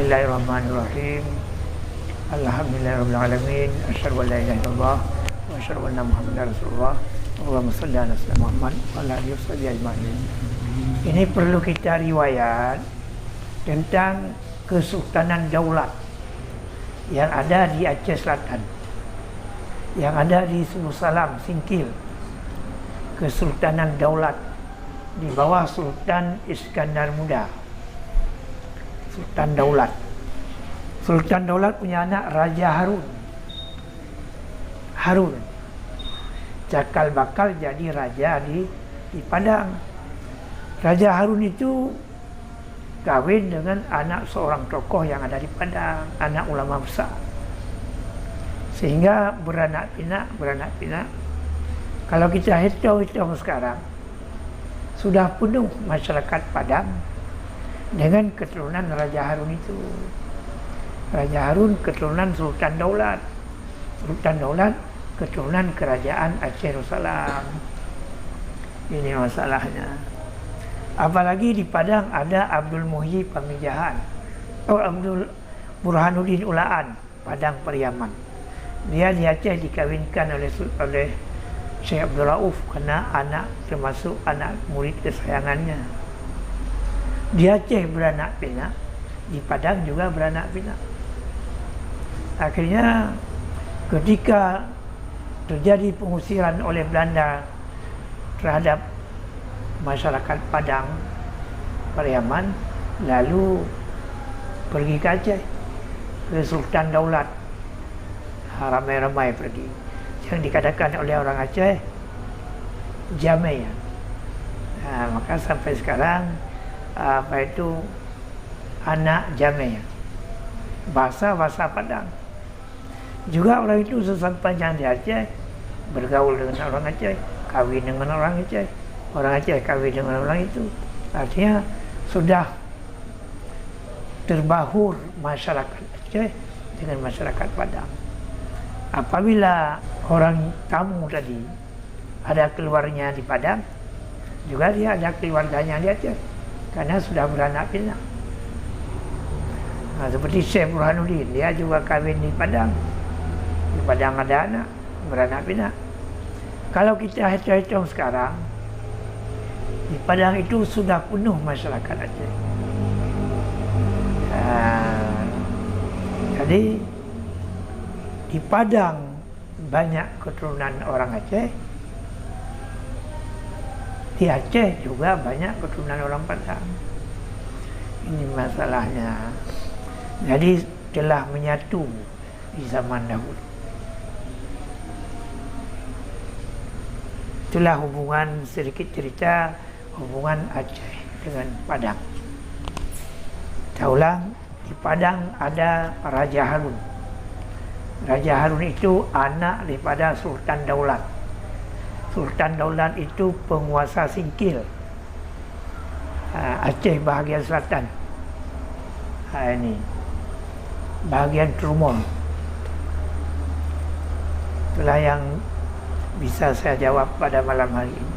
Bismillahirrahmanirrahim. Alhamdulillahirrahmanirrahim. Asyhadu an la ilaha illallah wa asyhadu anna Muhammadar Rasulullah. Allahumma shalli ala sayyidina Muhammad wa ala alihi washabihi ajma'in. Ini perlu kita riwayat tentang Kesultanan Daulat yang ada di Aceh Selatan, yang ada di Sulu Salam, Singkil. Kesultanan Daulat di bawah Sultan Iskandar Muda. Sultan Daulat. Sultan Daulat punya anak Raja Harun. Harun cakal bakal jadi raja di Padang. Raja Harun itu kawin dengan anak seorang tokoh yang ada di Padang, anak ulama besar. Sehingga beranak pinak. Kalau kita hitung sekarang, sudah penuh masyarakat Padang dengan keturunan Raja Harun itu. Raja Harun keturunan Sultan Daulat. Sultan Daulat keturunan kerajaan Aceh Darussalam. Ini masalahnya. Apalagi di Padang ada Abdul Muhyi Pamijahan, Abdul Burhanuddin Ulaan, Padang Pariaman. Dia di Aceh dikawinkan oleh Syekh Abdul Rauf karena anak, termasuk anak murid kesayangannya. Di Aceh beranak pinak, di Padang juga beranak pinak. Akhirnya ketika terjadi pengusiran oleh Belanda terhadap masyarakat Padang Pariaman, lalu pergi ke Aceh, ke Sultan Daulat. Ramai-ramai pergi. Yang dikatakan oleh orang Aceh Jamai. Maka sampai sekarang anak Jamai, bahasa Padang. Juga orang itu sesampainya di Aceh bergaul dengan orang Aceh, kawin dengan orang Aceh, orang Aceh kawin dengan orang itu. Artinya sudah terbahur masyarakat Aceh dengan masyarakat Padang. Apabila orang tamu tadi ada keluarnya di Padang, juga dia ada keluarganya di Aceh, karena sudah beranak pinak. Seperti Syekh Burhanuddin, dia juga kawin di Padang. Di Padang ada anak, beranak pinak. Kalau kita hitung sekarang, di Padang itu sudah penuh masyarakat Aceh. Jadi di Padang banyak keturunan orang Aceh, di Aceh juga banyak keturunan orang Padang. Ini masalahnya. Jadi telah menyatu di zaman dahulu. Itulah hubungan, sedikit cerita hubungan Aceh dengan Padang. Kita ulang, di Padang ada Raja Harun. Raja Harun itu anak daripada Sultan Daulat. Sultan Daulat itu penguasa Singkil, Aceh bahagian selatan. Ini bahagian Trumon. Itulah yang bisa saya jawab pada malam hari ini.